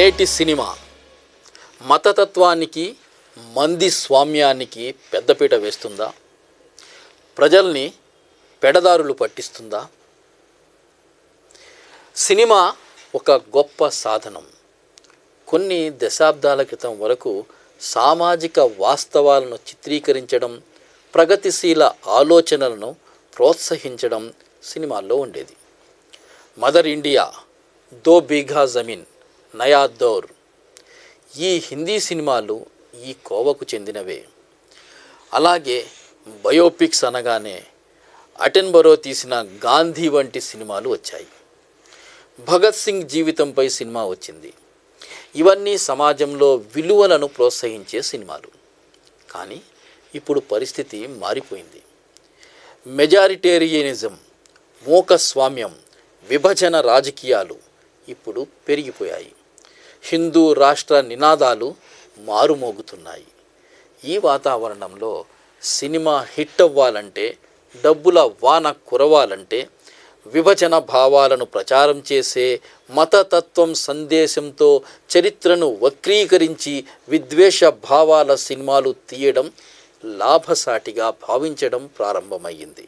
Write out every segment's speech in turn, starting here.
నేటి సినిమా మతతత్వానికి మంది స్వామ్యానికి పెద్దపీట వేస్తుందా? ప్రజల్ని పెడదారులు పట్టిస్తుందా? సినిమా ఒక గొప్ప సాధనం. కొన్ని దశాబ్దాల క్రితం వరకు సామాజిక వాస్తవాలను చిత్రీకరించడం, ప్రగతిశీల ఆలోచనలను ప్రోత్సహించడం సినిమాల్లో ఉండేది. మదర్ ఇండియా, దో బీఘా జమీన్, నయా దౌర్ ఈ హిందీ సినిమాలు ఈ కోవకు చెందినవే. అలాగే బయోపిక్స్ అనగానే అటెన్బరో తీసిన గాంధీ వంటి సినిమాలు వచ్చాయి. భగత్ సింగ్ జీవితంపై సినిమా వచ్చింది. ఇవన్నీ సమాజంలో విలువలను ప్రోత్సహించే సినిమాలు. కానీ ఇప్పుడు పరిస్థితి మారిపోయింది. మెజారిటేరియనిజం, మూకస్వామ్యం, విభజన రాజకీయాలు ఇప్పుడు పెరిగిపోయాయి. హిందూ రాష్ట్ర నినాదాలు మారుమోగుతున్నాయి. ఈ వాతావరణంలో సినిమా హిట్ అవ్వాలంటే, డబ్బుల వాన కురవాలంటే, విభజన భావాలను ప్రచారం చేసే మతతత్వం సందేశంతో చరిత్రను వక్రీకరించి విద్వేష భావాల సినిమాలు తీయడం లాభసాటిగా భావించడం ప్రారంభమయ్యింది.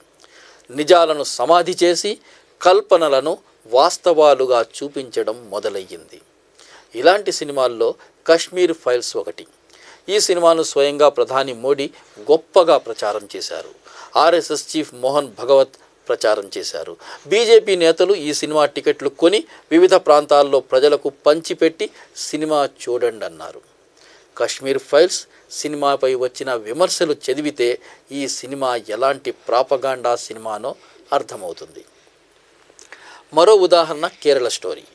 నిజాలను సమాధి చేసి కల్పనలను వాస్తవాలుగా చూపించడం మొదలయ్యింది. ఇలాంటి సినిమాల్లో కశ్మీర్ ఫైల్స్ ఒకటి. ఈ సినిమాను స్వయంగా ప్రధాని మోడీ గొప్పగా ప్రచారం చేశారు. ఆర్ఎస్ఎస్ చీఫ్ మోహన్ భగవత్ ప్రచారం చేశారు. బీజేపీ నేతలు ఈ సినిమా టికెట్లు కొని వివిధ ప్రాంతాల్లో ప్రజలకు పంచిపెట్టి సినిమా చూడండి అన్నారు. కశ్మీర్ ఫైల్స్ సినిమాపై వచ్చిన విమర్శలు చదివితే ఈ సినిమా ఎలాంటి ప్రాపగాండా సినిమానో అర్థమవుతుంది. మరో ఉదాహరణ కేరళ స్టోరీ.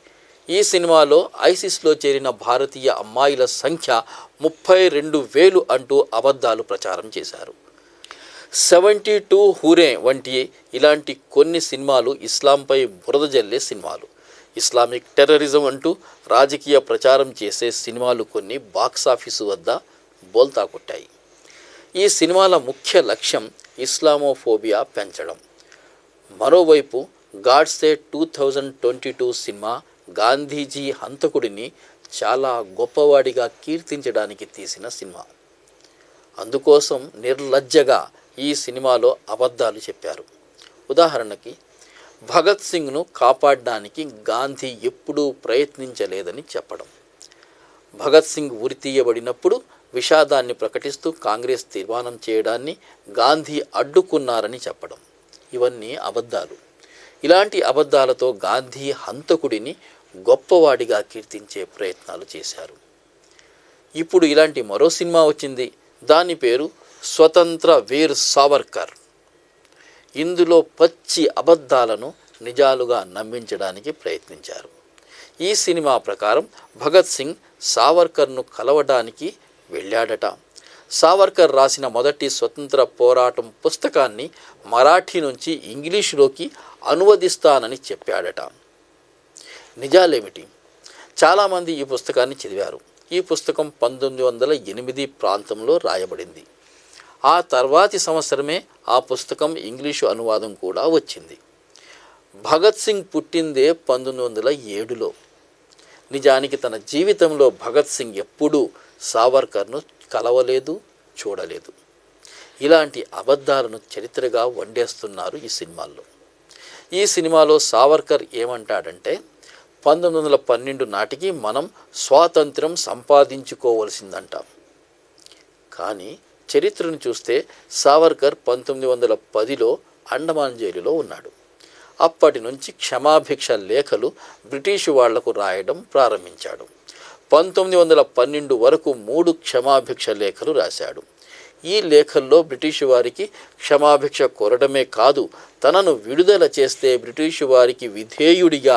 ఈ సినిమాలో ఐసిస్లో చేరిన భారతీయ అమ్మాయిల సంఖ్య 32,000 అంటూ అబద్ధాలు ప్రచారం చేశారు. 72 హూరే వంటి ఇలాంటి కొన్ని సినిమాలు ఇస్లాంపై బురద జల్లే సినిమాలు. ఇస్లామిక్ టెర్రరిజం అంటూ రాజకీయ ప్రచారం చేసే సినిమాలు కొన్ని బాక్సాఫీసు వద్ద బోల్తా కొట్టాయి. ఈ సినిమాల ముఖ్య లక్ష్యం ఇస్లామోఫోబియా పెంచడం. మరోవైపు గాడ్సే 2022 సినిమా గాంధీజీ హంతకుడిని చాలా గొప్పవాడిగా కీర్తించడానికి తీసిన సినిమా. అందుకోసం నిర్లజ్జగా ఈ సినిమాలో అబద్ధాలు చెప్పారు. ఉదాహరణకి, భగత్ సింగ్ను కాపాడడానికి గాంధీ ఎప్పుడూ ప్రయత్నించలేదని చెప్పడం, భగత్ సింగ్ ఉరితీయబడినప్పుడు విషాదాన్ని ప్రకటిస్తూ కాంగ్రెస్ తీర్మానం చేయడాన్ని గాంధీ అడ్డుకున్నారని చెప్పడం, ఇవన్నీ అబద్ధాలు. ఇలాంటి అబద్ధాలతో గాంధీ హంతకుడిని గొప్పవాడిగా కీర్తించే ప్రయత్నాలు చేశారు. ఇప్పుడు ఇలాంటి మరో సినిమా వచ్చింది. దాని పేరు స్వతంత్ర వీర్ సావర్కర్. ఇందులో పచ్చి అబద్ధాలను నిజాలుగా నమ్మించడానికి ప్రయత్నించారు. ఈ సినిమా ప్రకారం భగత్ సింగ్ సావర్కర్ను కలవడానికి వెళ్ళాడట. సావర్కర్ రాసిన మొదటి స్వతంత్ర పోరాటం పుస్తకాన్ని మరాఠీ నుంచి ఇంగ్లీషులోకి అనువదిస్తానని చెప్పాడట. నిజాలేమిటి? చాలామంది ఈ పుస్తకాన్ని చదివారు. ఈ పుస్తకం 1908 ప్రాంతంలో రాయబడింది. ఆ తర్వాతి సంవత్సరమే ఆ పుస్తకం ఇంగ్లీషు అనువాదం కూడా వచ్చింది. భగత్ సింగ్ పుట్టిందే 1907లో. నిజానికి తన జీవితంలో భగత్ సింగ్ ఎప్పుడూ సావర్కర్ను కలవలేదు, చూడలేదు. ఇలాంటి అబద్ధాలను చరిత్రగా వండేస్తున్నారు ఈ సినిమాల్లో. ఈ సినిమాలో సావర్కర్ ఏమంటాడంటే, 1912 నాటికి మనం స్వాతంత్రం సంపాదించుకోవలసిందంటాం. కానీ చరిత్రను చూస్తే సావర్కర్ 1910లో అండమాన్ జైలులో ఉన్నాడు. అప్పటి నుంచి క్షమాభిక్ష లేఖలు బ్రిటిషు వాళ్లకు రాయడం ప్రారంభించాడు. 1912 వరకు 3 క్షమాభిక్ష లేఖలు రాశాడు. ఈ లేఖల్లో బ్రిటిషు వారికి క్షమాభిక్ష కోరడమే కాదు, తనను విడుదల చేస్తే బ్రిటిషు వారికి విధేయుడిగా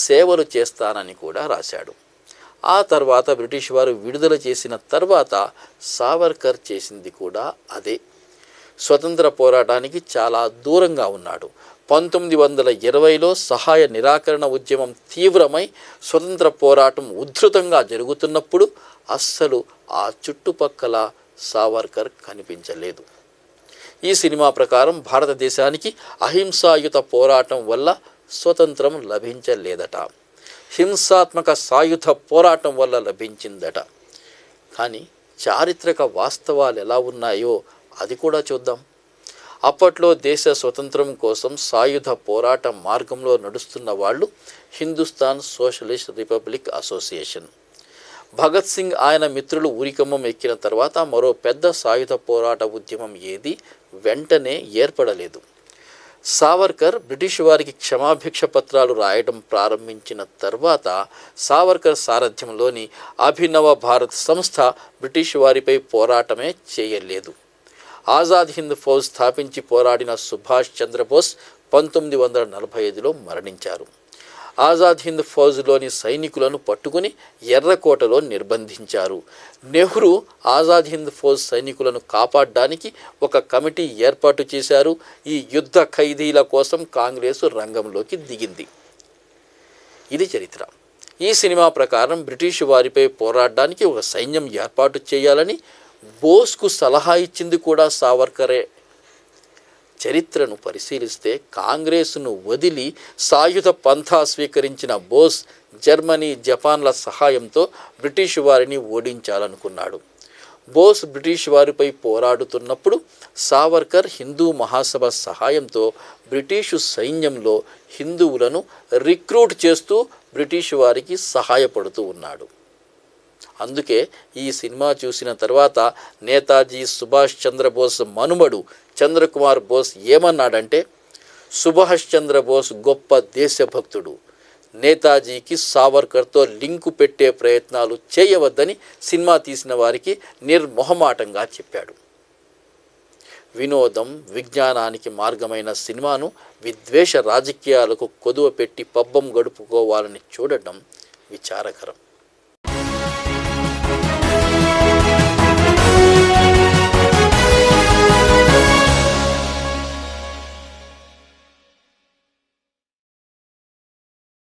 సేవలు చేస్తానని కూడా రాశాడు. ఆ తర్వాత బ్రిటిష్ వారు విడుదల చేసిన తర్వాత సావర్కర్ చేసింది కూడా అదే. స్వతంత్ర పోరాటానికి చాలా దూరంగా ఉన్నాడు. 1920లో సహాయ నిరాకరణ ఉద్యమం తీవ్రమై స్వతంత్ర పోరాటం ఉధృతంగా జరుగుతున్నప్పుడు అస్సలు ఆ చుట్టుపక్కల సావర్కర్ కనిపించలేదు. ఈ సినిమా ప్రకారం భారతదేశానికి అహింసాయుత పోరాటం వల్ల స్వతంత్రం లభించలేదట. హింసాత్మక సాయుధ పోరాటం వల్ల లభించిందట. కానీ చారిత్రక వాస్తవాలు ఎలా ఉన్నాయో అది కూడా చూద్దాం. అప్పట్లో దేశ స్వతంత్రం కోసం సాయుధ పోరాట మార్గంలో నడుస్తున్న వాళ్ళు Hindustan socialist republic association. Bhagat Singh ఆయన మిత్రులు ఉరికమ్మం ఎక్కిన తర్వాత మరో పెద్ద సాయుధ పోరాట ఉద్యమం ఏది వెంటనే ఏర్పడలేదు. సావర్కర్ బ్రిటిష్ వారికి క్షమాభిక్ష పత్రాలు రాయడం ప్రారంభించిన తర్వాత సావర్కర్ సారథ్యంలోని అభినవ భారత్ సంస్థ బ్రిటిష్ వారిపై పోరాటమే చేయలేదు. ఆజాద్ హింద్ ఫౌజ్ స్థాపించి పోరాడిన సుభాష్ చంద్రబోస్ 1945లో మరణించారు. ఆజాద్ హింద్ ఫౌజ్లోని సైనికులను పట్టుకుని ఎర్రకోటలో నిర్బంధించారు. నెహ్రూ ఆజాద్ హింద్ ఫౌజ్ సైనికులను కాపాడడానికి ఒక కమిటీ ఏర్పాటు చేశారు. ఈ యుద్ధ ఖైదీల కోసం కాంగ్రెసు రంగంలోకి దిగింది. ఇది చరిత్ర. ఈ సినిమా ప్రకారం బ్రిటిష్ వారిపై పోరాడడానికి ఒక సైన్యం ఏర్పాటు చేయాలని బోస్కు సలహా ఇచ్చింది కూడా సావర్కరే. చరిత్రను పరిశీలిస్తే కాంగ్రెసును వదిలి సాయుధ పంథా స్వీకరించిన బోస్ జర్మనీ, జపాన్ల సహాయంతో బ్రిటిష్ వారిని ఓడించాలనుకున్నాడు. బోస్ బ్రిటిష్ వారిపై పోరాడుతున్నప్పుడు సావర్కర్ హిందూ మహాసభ సహాయంతో బ్రిటిషు సైన్యంలో హిందువులను రిక్రూట్ చేస్తూ బ్రిటిష్ వారికి సహాయపడుతూ ఉన్నాడు. అందుకే ఈ సినిమా చూసిన తర్వాత నేతాజీ సుభాష్ చంద్రబోస్ మనుమడు చంద్రకుమార్ బోస్ ఏమన్నాడంటే, సుభాష్ చంద్రబోస్ గొప్ప దేశభక్తుడు, నేతాజీకి సావర్కర్తో లింకు పెట్టే ప్రయత్నాలు చేయవద్దని సినిమా తీసిన వారికి నిర్మొహమాటంగా చెప్పాడు. వినోదం, విజ్ఞానానికి మార్గమైన సినిమాను విద్వేష రాజకీయాలకు కొదువ పెట్టి పబ్బం గడుపుకోవాలని చూడటం విచారకరం.